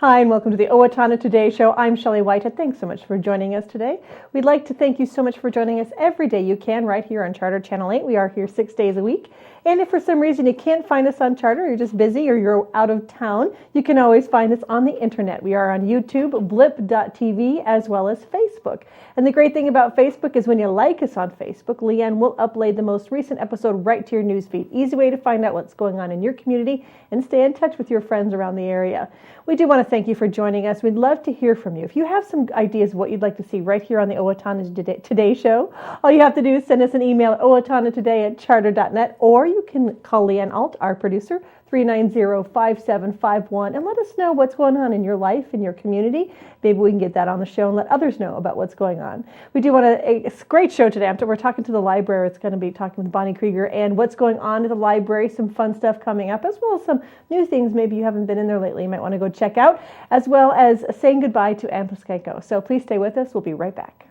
Hi, and welcome to the Owatonna Today show. I'm Shelley Whitehead. Thanks so much for joining us today. We'd like to thank you so much for joining us every day you can right here on Charter Channel 8. We are here 6 days a week. And if for some reason you can't find us on Charter, you're just busy or you're out of town, you can always find us on the internet. We are on YouTube, blip.tv, as well as Facebook. And the great thing about Facebook is when you like us on Facebook, Leanne will upload the most recent episode right to your newsfeed. Easy way to find out what's going on in your community and stay in touch with your friends around the area. We do want to thank you for joining us. We'd love to hear from you. If you have some ideas of what you'd like to see right here on the Owatonna Today show, all you have to do is send us an email at owatonnatoday@charter.net, or you can call Leanne Alt, our producer, 390-5751, and let us know what's going on in your life, in your community. Maybe we can get that on the show and let others know about what's going on. We do want it's a great show today. We're talking to the library. It's going to be talking with Bonnie Krueger and what's going on at the library, some fun stuff coming up, as well as some new things maybe you haven't been in there lately you might want to go check out, as well as saying goodbye to Anne Pleskonko. So please stay with us. We'll be right back.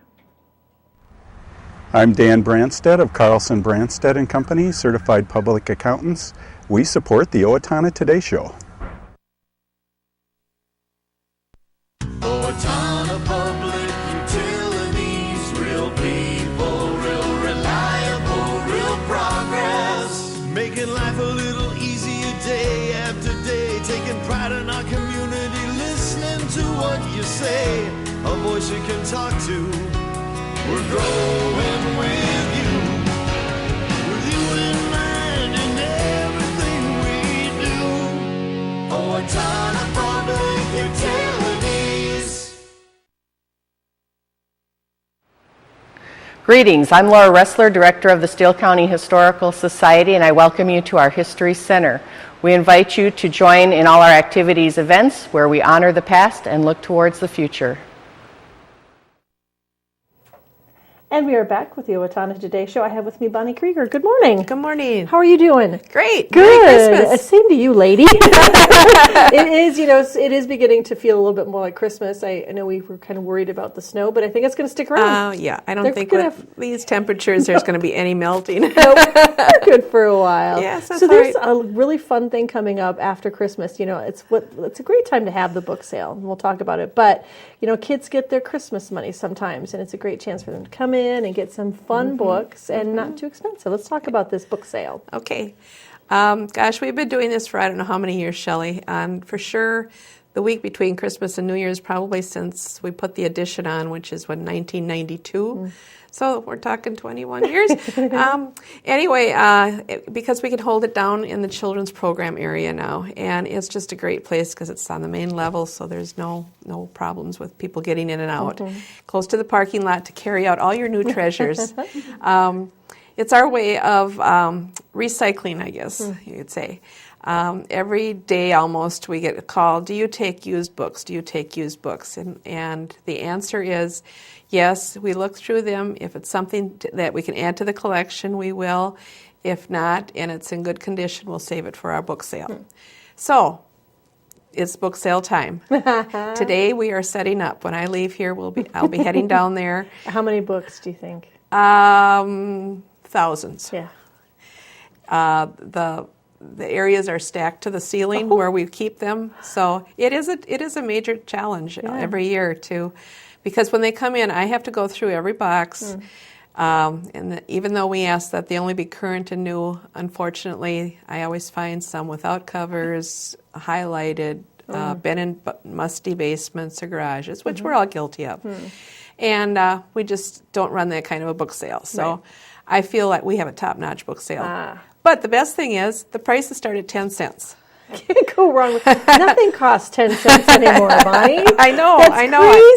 I'm Dan Branstead of Carlson Branstead and Company, Certified Public Accountants. We support the Owatonna Today show. Owatonna Public Utilities, real people, real reliable, real progress. Making life a little easier day after day, taking pride in our community, listening to what you say, a voice you can talk to. We're growing with you in mind in everything we do. Owatonna Public Utilities. Greetings, I'm Laura Ressler, Director of the Steele County Historical Society, and I welcome you to our History Center. We invite you to join in all our activities events where we honor the past and look towards the future. And we are back with the Owatonna Today show. I have with me Bonnie Krueger. Good morning. Good morning. How are you doing? Great. Good. Merry Christmas. Same to you, lady. It is beginning to feel a little bit more like Christmas. I know we were kind of worried about the snow, but I think it's going to stick around. Yeah, I don't think with these temperatures there's going to be any melting. Nope. We're good for a while. Yes, that's so there's right. a really fun thing coming up after Christmas. It's a great time to have the book sale, and we'll talk about it. But kids get their Christmas money sometimes, and it's a great chance for them to come in and get some fun books and not too expensive. Let's talk about this book sale. Okay. Gosh, we've been doing this for I don't know how many years, Shelley. And for sure, the week between Christmas and New Year's, probably since we put the edition on, which is 1992. So we're talking 21 years. Anyway, because we can hold it down in the children's program area now, and it's just a great place because it's on the main level, so there's no problems with people getting in and out. Close to the parking lot to carry out all your new treasures. It's our way of recycling, I guess you could say. Every day almost we get a call, do you take used books? Do you take used books? And the answer is yes, we look through them. If it's something that we can add to the collection, we will. If not, and it's in good condition, we'll save it for our book sale. So it's book sale time. Today we are setting up. When I leave here, I'll be heading down there. How many books do you think? Thousands. Yeah. The areas are stacked to the ceiling where we keep them. So it is a major challenge every year because when they come in, I have to go through every box. And even though we ask that they only be current and new, unfortunately, I always find some without covers, highlighted, been in musty basements or garages, which we're all guilty of. And we just don't run that kind of a book sale. So I feel like we have a top-notch book sale. But the best thing is the prices start at 10 cents. Can't go wrong with nothing costs 10 cents anymore, Bonnie. I know.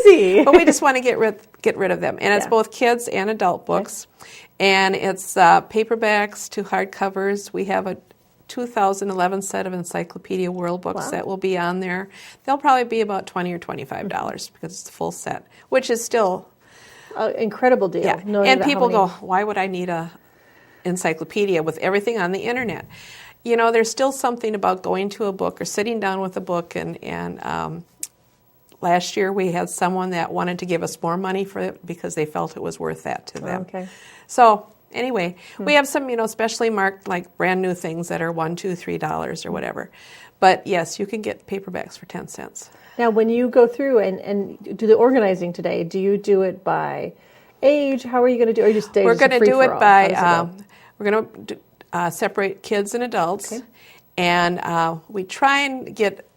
Crazy. But we just want to get rid of them. And it's both kids and adult books. And it's paperbacks to hardcovers. We have a 2011 set of Encyclopedia World books that will be on there. They'll probably be about $20 or $25 because it's the full set, which is still incredible deal. Yeah. And people go, why would I need a encyclopedia with everything on the internet? There's still something about going to a book or sitting down with a book. And last year we had someone that wanted to give us more money for it because they felt it was worth that to them. Okay. So anyway, we have some, specially marked like brand new things that are $1, $2, $3 or whatever. But yes, you can get paperbacks for 10 cents. Now, when you go through and do the organizing today, do you do it by age? How are you going to do it? Or you just We're going to do it by, we're going to separate kids and adults. Okay. And we try and get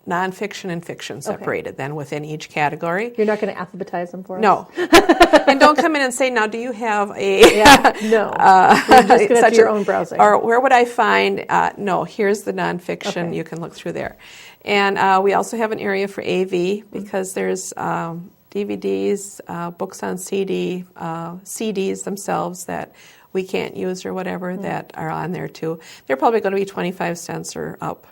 nonfiction and fiction separated then within each category. You're not going to alphabetize them for us? No. And don't come in and say, now, do you have a... Yeah, no. You're just going to do your own browsing. Or where would I find... no, here's the nonfiction. Okay. You can look through there. And we also have an area for AV because there's DVDs, books on CD, CDs themselves that we can't use or whatever that are on there too. They're probably going to be 25 cents or up,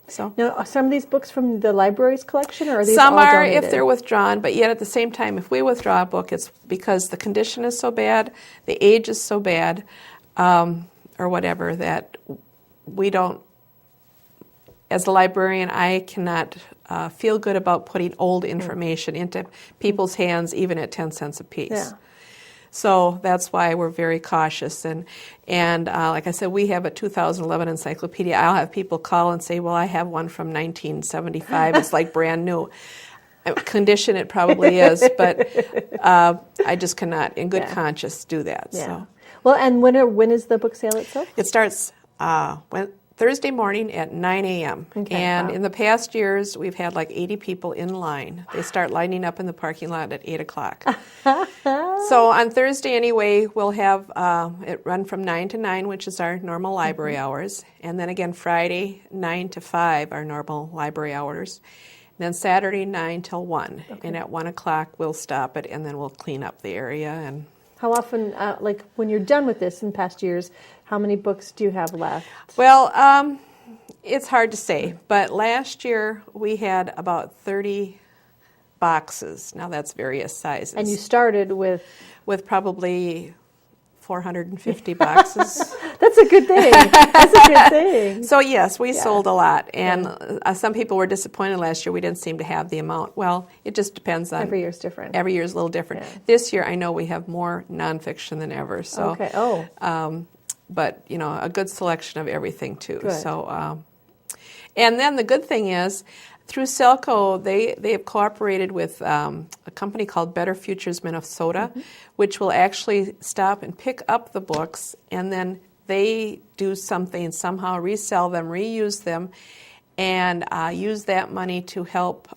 So now, are some of these books from the library's collection, or are these some all are donated? if they're withdrawn, but yet at the same time, if we withdraw a book, it's because the condition is so bad, the age is so bad, or whatever, that we don't. As a librarian, I cannot feel good about putting old information into people's hands, even at 10 cents a piece. Yeah. So that's why we're very cautious. And like I said, we have a 2011 encyclopedia. I'll have people call and say, well, I have one from 1975. It's like brand new. Condition it probably is, but I just cannot, in good conscience, do that. Yeah. So. Well, and when is the book sale itself? It starts Thursday morning at 9 a.m. Okay, and wow. in the past years, we've had like 80 people in line. They start lining up in the parking lot at 8 o'clock. So on Thursday anyway, we'll have it run from 9 to 9, which is our normal library hours. And then again, Friday, 9 to 5, our normal library hours. And then Saturday, 9 till 1. Okay. And at 1 o'clock, we'll stop it, and then we'll clean up the area. And how often, like when you're done with this in past years, how many books do you have left? Well, it's hard to say, but last year we had about 30 boxes. Now that's various sizes. And you started with probably 450 boxes. That's a good thing. That's a good thing. So yes, we sold a lot, and some people were disappointed last year we didn't seem to have the amount. Well, it just depends on... Every year's different. Every year's a little different. Yeah. This year I know we have more nonfiction than ever. So, okay. But, a good selection of everything, too. Good. So, and then the good thing is, through Selco, they have cooperated with a company called Better Futures Minnesota, which will actually stop and pick up the books, and then they do something, somehow resell them, reuse them, and use that money to help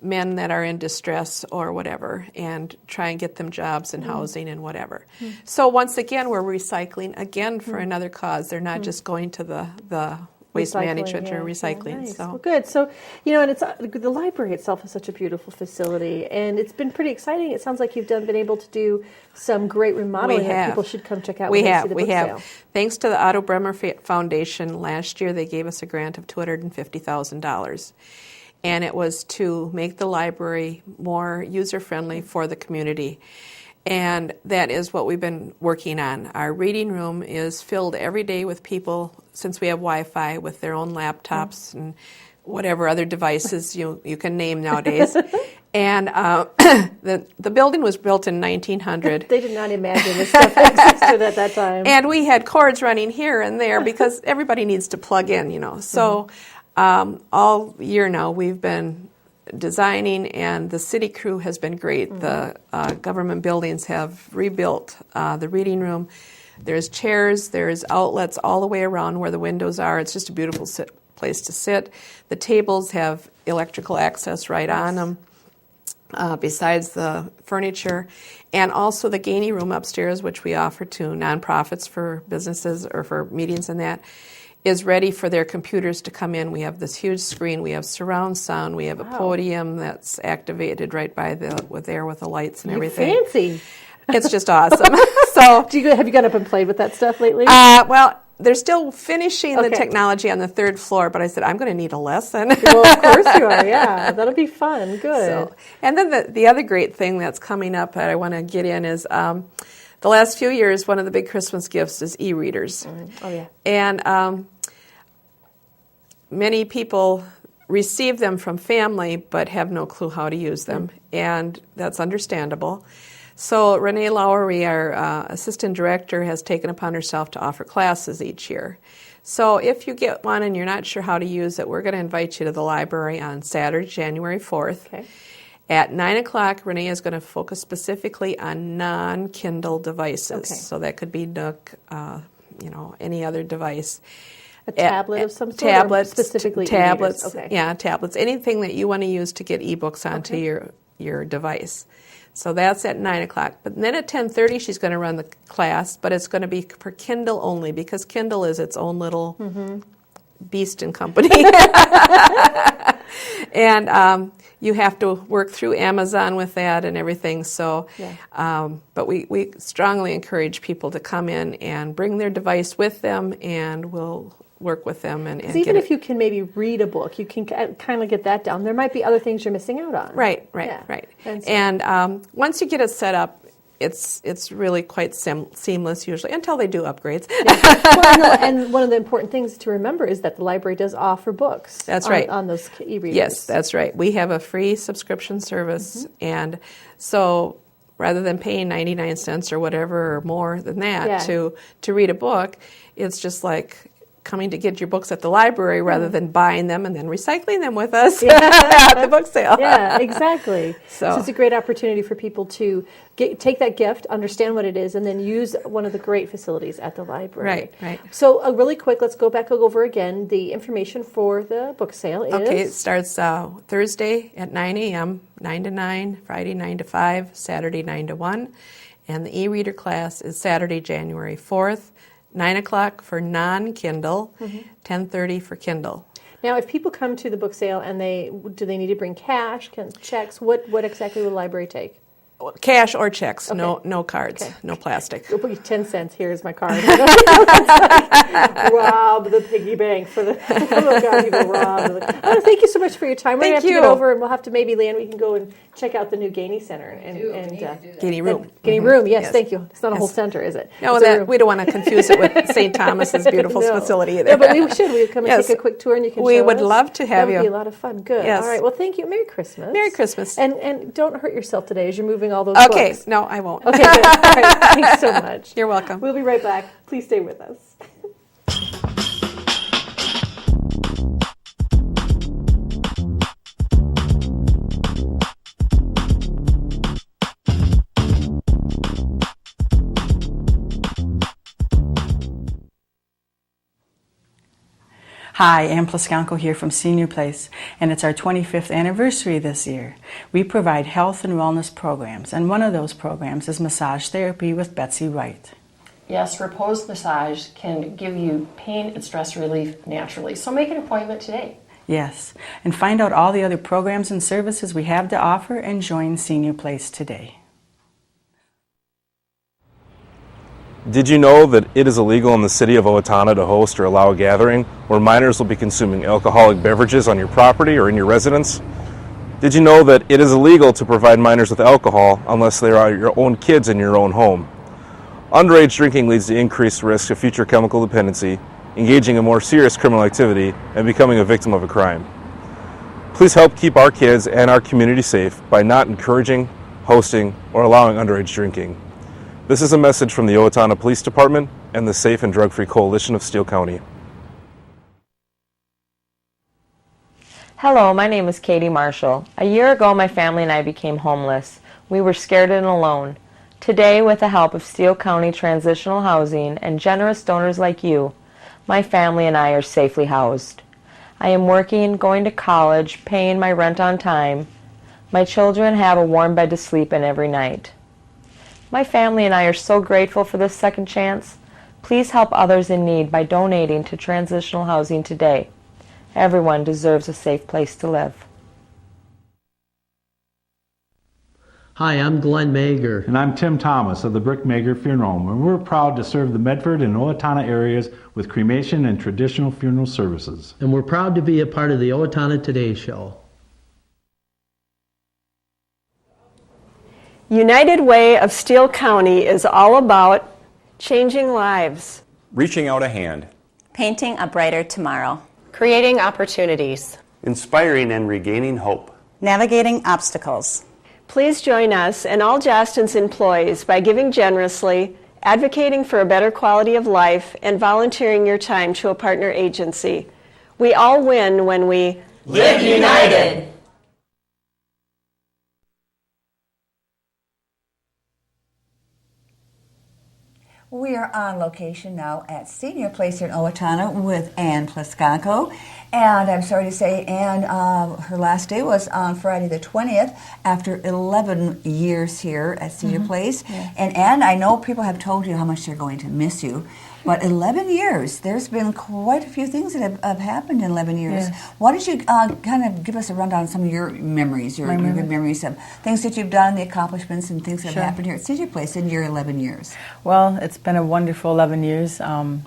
men that are in distress or whatever, and try and get them jobs and housing and whatever. So once again, we're recycling again for another cause. They're not just going to the waste management or recycling. Nice. So well, good. So, and it's the library itself is such a beautiful facility, and it's been pretty exciting. It sounds like you've been able to do some great remodeling that people should come check out when they see the book sale. Thanks to the Otto Bremer Foundation, last year they gave us a grant of $250,000. And it was to make the library more user-friendly for the community. And that is what we've been working on. Our reading room is filled every day with people, since we have Wi-Fi, with their own laptops and whatever other devices you can name nowadays. And the building was built in 1900. They did not imagine this stuff existed at that time. And we had cords running here and there because everybody needs to plug in, So all year now we've been designing, and the city crew has been great. The government buildings have rebuilt the reading room. There's chairs, there's outlets all the way around where the windows are. It's just a beautiful place to sit. The tables have electrical access right on them, besides the furniture. And also the Gainey room upstairs, which we offer to nonprofits for businesses or for meetings and that, is ready for their computers to come in. We have this huge screen. We have surround sound. We have a podium that's activated right by with the lights and everything. Fancy. It's just awesome. So, have you gone up and played with that stuff lately? Well, they're still finishing the technology on the third floor, but I said, I'm going to need a lesson. Well, of course you are, yeah. That'll be fun. Good. And then the other great thing that's coming up that I want to get in is the last few years, one of the big Christmas gifts is e-readers. Oh, yeah. And many people receive them from family but have no clue how to use them, and that's understandable. So Renee Lowery, our assistant director, has taken upon herself to offer classes each year. So if you get one and you're not sure how to use it, we're going to invite you to the library on Saturday, January 4th. Okay. At 9 o'clock, Renee is going to focus specifically on non-Kindle devices. Okay. So that could be Nook, any other device. A tablet of some sort? Tablets, or specifically tablets. e-readers? Okay. Yeah, tablets. Anything that you want to use to get ebooks onto your device. So that's at 9 o'clock. But then at 10:30, she's going to run the class, but it's going to be for Kindle only because Kindle is its own little beast and company. And you have to work through Amazon with that and everything. So, but we strongly encourage people to come in and bring their device with them, and we'll work with them. And even if you can maybe read a book, you can kind of get that down. There might be other things you're missing out on. Right. And, And once you get it set up, it's really quite seamless usually until they do upgrades. Well, no, and one of the important things to remember is that the library does offer books. That's right. On those e-readers. Yes, that's right. We have a free subscription service, and so rather than paying 99 cents or whatever or more than that to read a book, it's just like coming to get your books at the library rather than buying them and then recycling them with us at the book sale. Yeah, exactly. So it's a great opportunity for people to take that gift, understand what it is, and then use one of the great facilities at the library. Right. So really quick, let's go back over again. The information for the book sale is? Okay, it starts Thursday at 9 a.m., 9 to 9, Friday 9 to 5, Saturday 9 to 1, and the e-reader class is Saturday, January 4th, 9 o'clock for non-Kindle, 10:30 for Kindle. Now, if people come to the book sale and do they need to bring cash, checks? What exactly will the library take? Cash or checks, Okay. no cards, no plastic. You'll put 10 cents. Here's my card. Rob the piggy bank for the. Oh God, people rob. Thank you so much for your time. We're gonna have to get over, and we'll have to maybe, Leanne, we can go and check out the new Gainey Center and Gainey Room. Gainey Room. Yes, thank you. It's not a whole center, is it? No, we don't want to confuse it with St. Thomas's beautiful facility either. No, but we should. We would come and take a quick tour, and you can. We show would us. love to have you. That would be a lot of fun. Good. Yes. All right. Well, thank you. Merry Christmas. Merry Christmas. And don't hurt yourself today as you're moving all those Okay. books. No, I won't. Okay, good. All right. Thanks so much. You're welcome. We'll be right back. Please stay with us. Hi, Anne Pleskonko here from SeniorPlace, and it's our 25th anniversary this year. We provide health and wellness programs, and one of those programs is massage therapy with Betsy Wright. Yes, Repose Massage can give you pain and stress relief naturally, so make an appointment today. Yes, and find out all the other programs and services we have to offer and join SeniorPlace today. Did you know that it is illegal in the city of Owatonna to host or allow a gathering where minors will be consuming alcoholic beverages on your property or in your residence? Did you know that it is illegal to provide minors with alcohol unless they are your own kids in your own home? Underage drinking leads to increased risk of future chemical dependency, engaging in more serious criminal activity, and becoming a victim of a crime. Please help keep our kids and our community safe by not encouraging, hosting, or allowing underage drinking. This is a message from the Owatonna Police Department and the Safe and Drug-Free Coalition of Steele County. Hello, my name is Katie Marshall. A year ago, my family and I became homeless. We were scared and alone. Today, with the help of Steele County Transitional Housing and generous donors like you, my family and I are safely housed. I am working, going to college, paying my rent on time. My children have a warm bed to sleep in every night. My family and I are so grateful for this second chance. Please help others in need by donating to transitional housing today. Everyone deserves a safe place to live. Hi, I'm Glenn Mager. And I'm Tim Thomas of the Brick Mager Funeral Home, and we're proud to serve the Medford and Owatonna areas with cremation and traditional funeral services. And we're proud to be a part of the Owatonna Today show. United Way of Steele County is all about changing lives, reaching out a hand, painting a brighter tomorrow, creating opportunities, inspiring and regaining hope, navigating obstacles. Please join us and all Jostens employees by giving generously, advocating for a better quality of life, and volunteering your time to a partner agency. We all win when we Live united. We are on location now at SeniorPlace here in Owatonna with Anne Pleskonko. And I'm sorry to say, Anne, her last day was on Friday the 20th after 11 years here at SeniorPlace. Yeah. And Anne, I know people have told you how much they're going to miss you. But 11 years, there's been quite a few things that have happened in 11 years. Yes. Why don't you kind of give us a rundown of some of your memories, your good memories of things that you've done, the accomplishments and things that have happened here at SeniorPlace in your 11 years? Well, it's been a wonderful 11 years.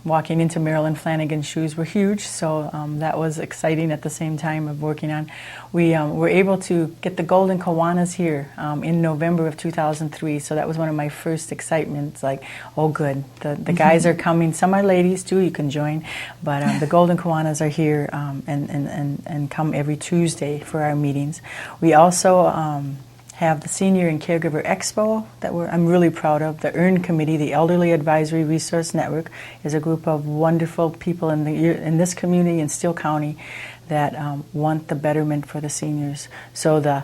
Walking into Marilyn Flanagan's shoes were huge, so that was exciting at the same time of working on. We were able to get the Golden Kiwanis here in November of 2003, so that was one of my first excitements, like, oh good, the guys are coming. Some are ladies too, you can join, but the Golden Kiwanis are here and come every Tuesday for our meetings. We also have the Senior and Caregiver Expo that I'm really proud of. The EARN Committee, the Elderly Advisory Resource Network, is a group of wonderful people in this community in Steele County that want the betterment for the seniors. So the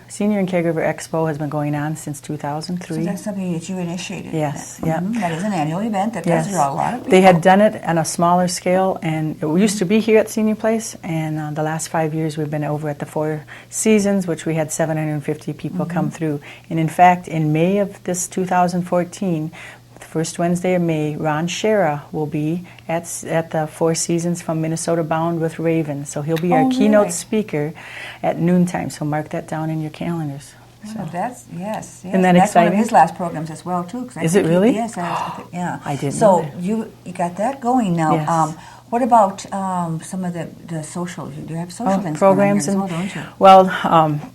Senior and Caregiver Expo has been going on since 2003. So that's something that you initiated. Yes, yeah. That is an annual event that does draw a lot of people. They had done it on a smaller scale, and it used to be here at SeniorPlace, and the last 5 years we've been over at the Four Seasons, which we had 750 people come through. And in fact, in May of this 2014, the first Wednesday of May, Ron Shera will be at the Four Seasons from Minnesota Bound with Raven. So he'll be our keynote speaker at noontime. So mark that down in your calendars. So. Oh, that's yes. Isn't that that's exciting? One of his last programs as well too. Is it really? Yes, yeah. I didn't. So know that. you got that going now. Yes. What about some of the social? You have social things programs going on here as and well, don't you? well.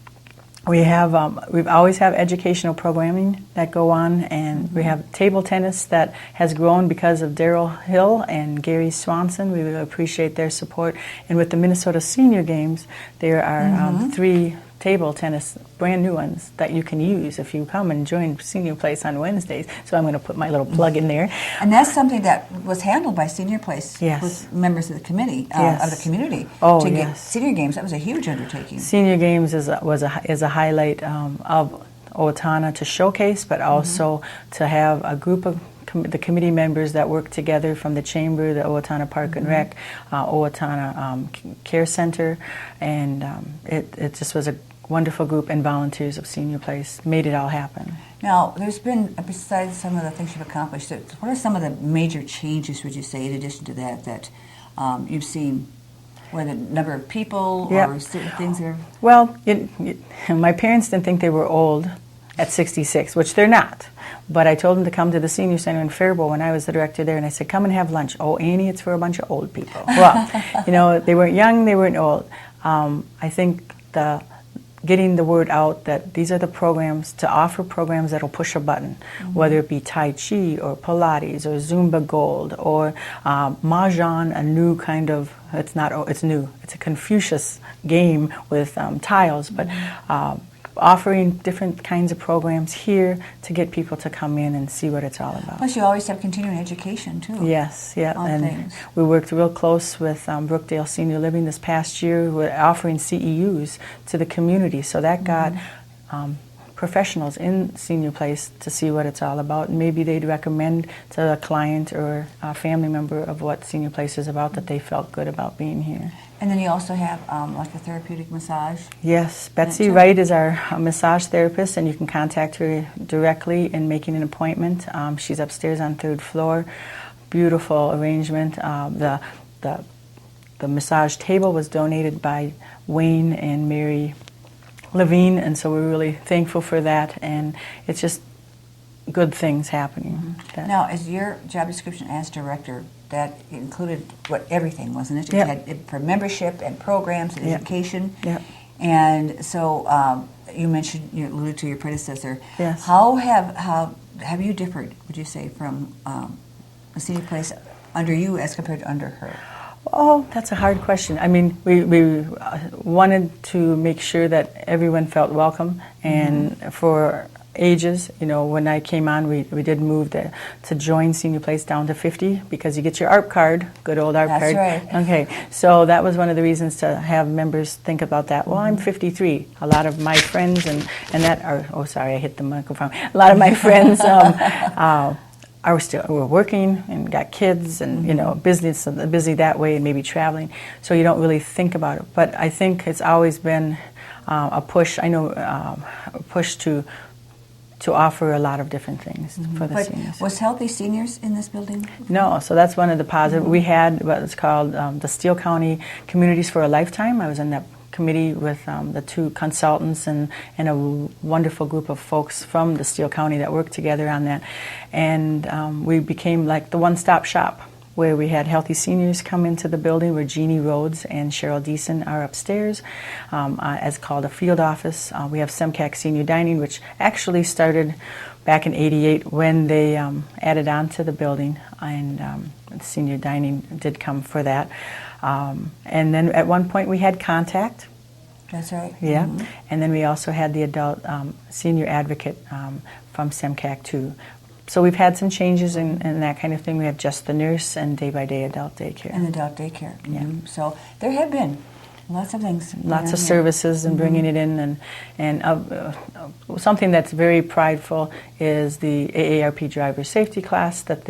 We've always have educational programming that go on, and we have table tennis that has grown because of Daryl Hill and Gary Swanson. We really appreciate their support. And with the Minnesota Senior Games, there are 3 table tennis, brand new ones that you can use if you come and join SeniorPlace on Wednesdays. So I'm going to put my little plug in there. And that's something that was handled by SeniorPlace with members of the committee of the community. Oh, to yes. get Senior Games, that was a huge undertaking. Senior Games is a highlight of Owatonna to showcase, but also to have a group of the committee members that work together from the Chamber, the Owatonna Park and Rec, Owatonna Care Center, and it just was a wonderful group, and volunteers of SeniorPlace made it all happen. Now, there's been, besides some of the things you've accomplished, what are some of the major changes, would you say, in addition to that you've seen? Whether the number of people or certain things are... Well, my parents didn't think they were old at 66, which they're not. But I told them to come to the Senior Center in Faribault when I was the director there, and I said, come and have lunch. Oh, Annie, it's for a bunch of old people. Well, they weren't young, they weren't old. I think getting the word out that these are the programs, to offer programs that will push a button, whether it be Tai Chi or Pilates or Zumba Gold or Mahjong, a new kind of, it's new. It's a Confucius game with tiles, but offering different kinds of programs here to get people to come in and see what it's all about. Plus you always have continuing education too. Yes, and things. We worked real close with Brookdale Senior Living this past year. We're offering CEUs to the community, so that got professionals in SeniorPlace to see what it's all about, and maybe they'd recommend to a client or a family member of what SeniorPlace is about, that they felt good about being here. And then you also have like a therapeutic massage. Yes, Betsy Wright is our massage therapist, and you can contact her directly in making an appointment. She's upstairs on 3rd floor. Beautiful arrangement. The massage table was donated by Wayne and Mary Levine, and so we're really thankful for that, and it's just good things happening. Now, as your job description as director, that included everything, wasn't it? Yep. You had for membership and programs and education. Yep. And so you alluded to your predecessor. Yes. How have you differed, would you say, from a SeniorPlace under you as compared to under her? Oh, that's a hard question. I mean, we wanted to make sure that everyone felt welcome, and for ages, you know, when I came on, we did move to join Senior Place down to 50 because you get your ARP card, good old ARP card. That's right. Okay, so that was one of the reasons to have members think about that. Well, I'm 53. A lot of my friends and that are, oh, sorry, I hit the microphone. A lot of my friends we're working and got kids and, you know, busy that way and maybe traveling, so you don't really think about it. But I think it's always been a push, a push to offer a lot of different things for the seniors. Was Healthy Seniors in this building? No, so that's one of the positive. We had what's called the Steele County Communities for a Lifetime. I was in that committee with the two consultants and a wonderful group of folks from the Steele County that worked together on that. And we became like the one-stop shop, where we had Healthy Seniors come into the building, where Jeannie Rhodes and Cheryl Deason are upstairs, as called a field office. We have SEMCAC Senior Dining, which actually started back in '88 when they added on to the building, and Senior Dining did come for that. And then at one point we had Contact. That's right. Yeah, and then we also had the adult senior advocate from SEMCAC too. So we've had some changes in that kind of thing. We have Just the Nurse and day-by-day adult daycare. And adult daycare. Yeah. So there have been lots of things. Lots of services and bringing it in. And something that's very prideful is the AARP driver safety class that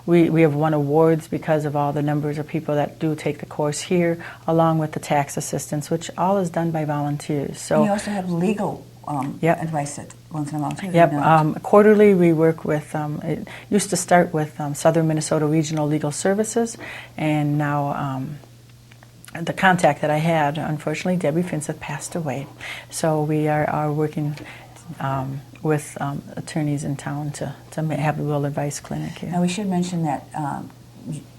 we have won awards because of all the numbers of people that do take the course here, along with the tax assistance, which all is done by volunteers. So and you also have legal advice that once in a while too. Yep. Quarterly we work with, it used to start with Southern Minnesota Regional Legal Services, and now the contact that I had, unfortunately, Debbie Finseth passed away. So we are working with attorneys in town to have the Will Advice Clinic here. Now we should mention that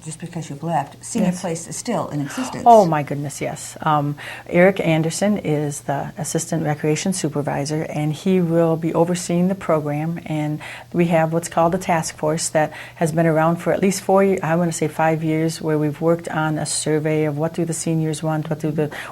just because you've left, Senior Place is still in existence. Oh my goodness, yes. Eric Anderson is the Assistant Recreation Supervisor, and he will be overseeing the program. And we have what's called a task force that has been around for at least 5 years, where we've worked on a survey of what do the seniors want,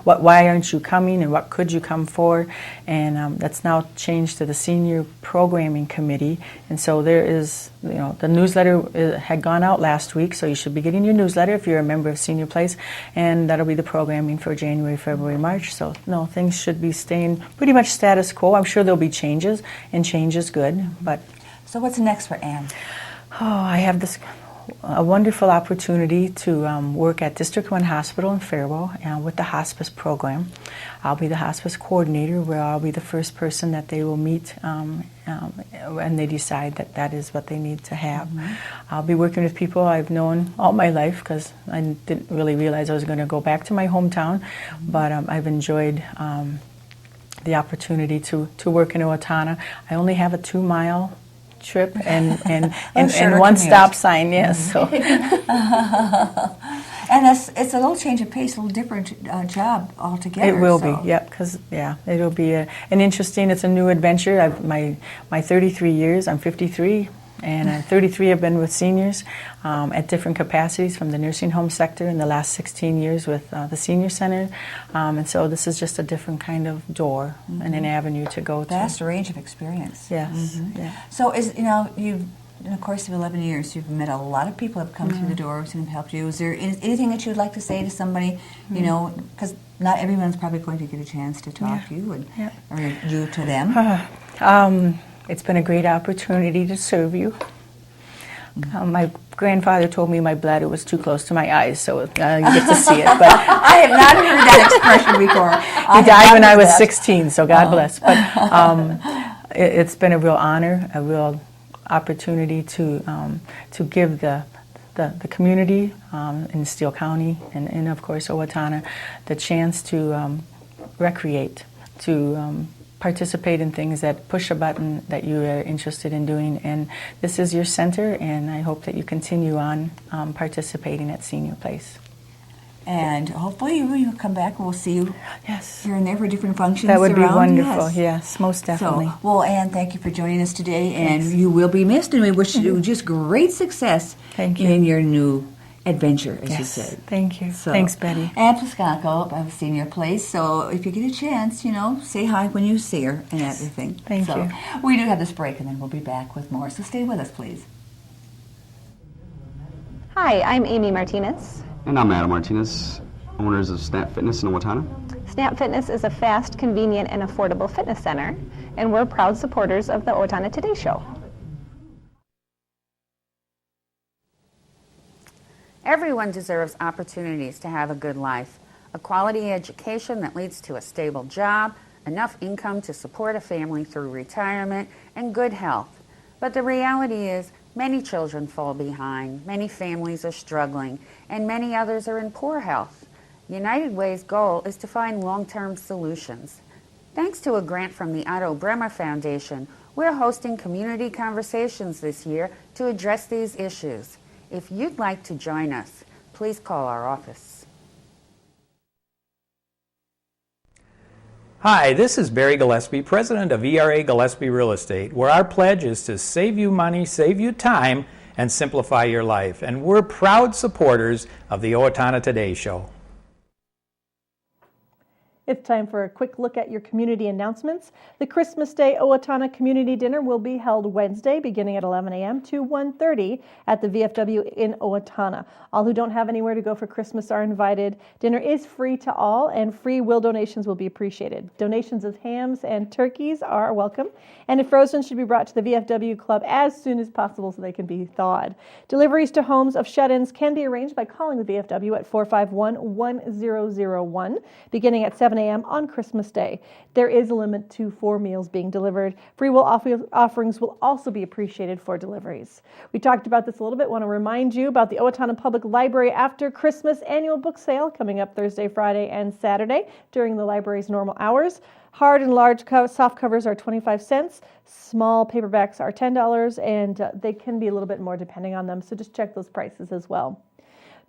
why aren't you coming, and what could you come for. And that's now changed to the Senior Programming Committee. And so there is, you know, the newsletter had gone out last week, so you should be getting your newsletter if you're a member of Senior Place, and that'll be the programming for January, February, March. So no, things should be staying pretty much status quo. I'm sure there'll be changes, and change is good. But so what's next for Anne? Oh, I have a wonderful opportunity to work at District 1 Hospital in Faribault with the hospice program. I'll be the hospice coordinator, where I'll be the first person that they will meet when they decide that that is what they need to have. I'll be working with people I've known all my life, because I didn't really realize I was going to go back to my hometown, but I've enjoyed the opportunity to work in Owatonna. I only have a 2-mile trip and one stop sign, yes. So. And it's a little change of pace, a little different job altogether. It will be, yep, because it'll be an interesting. It's a new adventure. My 33 years. I'm 53, and 33 have been with seniors at different capacities, from the nursing home sector in the last 16 years with the senior center, and so this is just a different kind of door and an avenue to go to. Vast range of experience. Yes. Yeah. So you've. In the course of 11 years, you've met a lot of people who have come through the doors and have helped you. Is there anything that you'd like to say to somebody, you know, because not everyone's probably going to get a chance to talk to you or you to them? It's been a great opportunity to serve you. My grandfather told me my bladder was too close to my eyes, so you get to see it. But I have not heard that expression before. He died when I was 16, so God bless. But it's been a real honor, a real opportunity to give the community in Steele County and of course Owatonna the chance to recreate, to participate in things that push a button that you are interested in doing. And this is your center, and I hope that you continue on participating at Senior Place. And hopefully you'll come back and we'll see you here and there for different functions. That would be wonderful, yes, most definitely. So, well, Anne, thank you for joining us today, and you will be missed, and we wish you just great success in your new adventure, as you Yes, said. thank you. So, Thanks, Betty. Anne Pleskonko of Senior Place. So if you get a chance, say hi when you see her and everything. Thank you. We do have this break, and then we'll be back with more. So stay with us, please. Hi, I'm Amy Martinez. And I'm Adam Martinez, owners of Snap Fitness in Owatonna. Snap Fitness is a fast, convenient, and affordable fitness center, and we're proud supporters of the Owatonna Today show. Everyone deserves opportunities to have a good life, a quality education that leads to a stable job, enough income to support a family through retirement, and good health. But the reality is, many children fall behind, many families are struggling, and many others are in poor health. United Way's goal is to find long-term solutions. Thanks to a grant from the Otto Bremer Foundation, we're hosting community conversations this year to address these issues. If you'd like to join us, please call our office. Hi, this is Barry Gillespie, president of ERA Gillespie Real Estate, where our pledge is to save you money, save you time, and simplify your life. And we're proud supporters of the Owatonna Today show. It's time for a quick look at your community announcements. The Christmas Day Owatonna Community Dinner will be held Wednesday beginning at 11 a.m. to 1:30 at the VFW in Owatonna. All who don't have anywhere to go for Christmas are invited. Dinner is free to all, and free will donations will be appreciated. Donations of hams and turkeys are welcome, and if frozen, should be brought to the VFW Club as soon as possible so they can be thawed. Deliveries to homes of shut-ins can be arranged by calling the VFW at 451-1001 beginning at 7 a.m. on Christmas Day. There is a limit to 4 meals being delivered. Free will offerings will also be appreciated for deliveries. We talked about this a little bit. Want to remind you about the Owatonna Public Library After Christmas annual book sale coming up Thursday, Friday, and Saturday during the library's normal hours. Hard and large soft covers are 25 cents. Small paperbacks are $10, and they can be a little bit more depending on them, so just check those prices as well.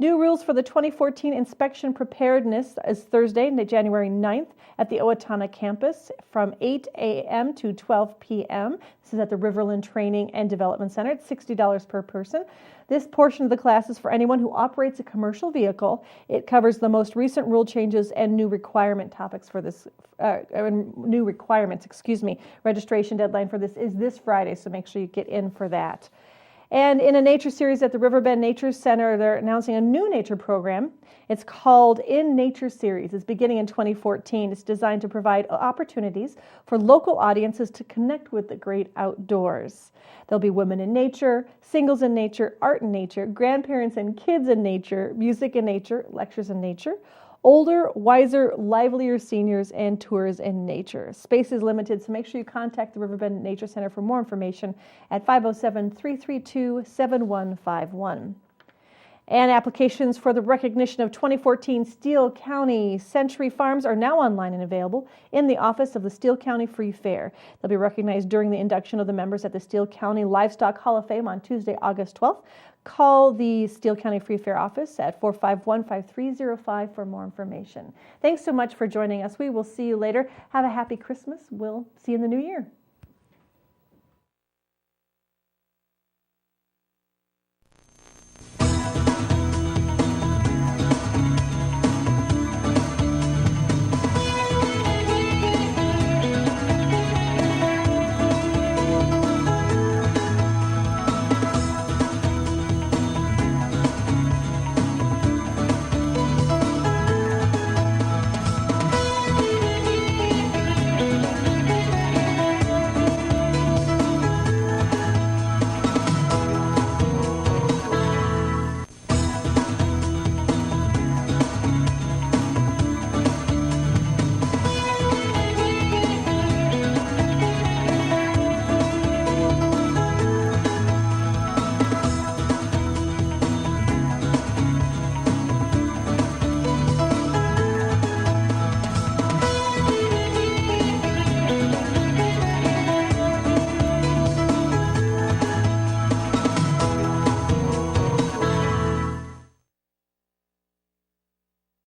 New rules for the 2014 inspection preparedness is Thursday, January 9th at the Owatonna campus from 8 a.m. to 12 p.m. This is at the Riverland Training and Development Center. It's $60 per person. This portion of the class is for anyone who operates a commercial vehicle. It covers the most recent rule changes and new requirement topics for this, Registration deadline for this is this Friday, so make sure you get in for that. And in a nature series at the Riverbend Nature Center, they're announcing a new nature program. It's called In Nature Series. It's beginning in 2014. It's designed to provide opportunities for local audiences to connect with the great outdoors. There'll be women in nature, singles in nature, art in nature, grandparents and kids in nature, music in nature, lectures in nature, older, wiser, livelier seniors, and tours in nature. Space is limited, so make sure you contact the Riverbend Nature Center for more information at 507-332-7151. And applications for the recognition of 2014 Steele County Century Farms are now online and available in the office of the Steele County Free Fair. They'll be recognized during the induction of the members at the Steele County Livestock Hall of Fame on Tuesday, August 12th. Call the Steele County Free Fair office at 451-5305 for more information. Thanks so much for joining us. We will see you later. Have a happy Christmas. We'll see you in the new year.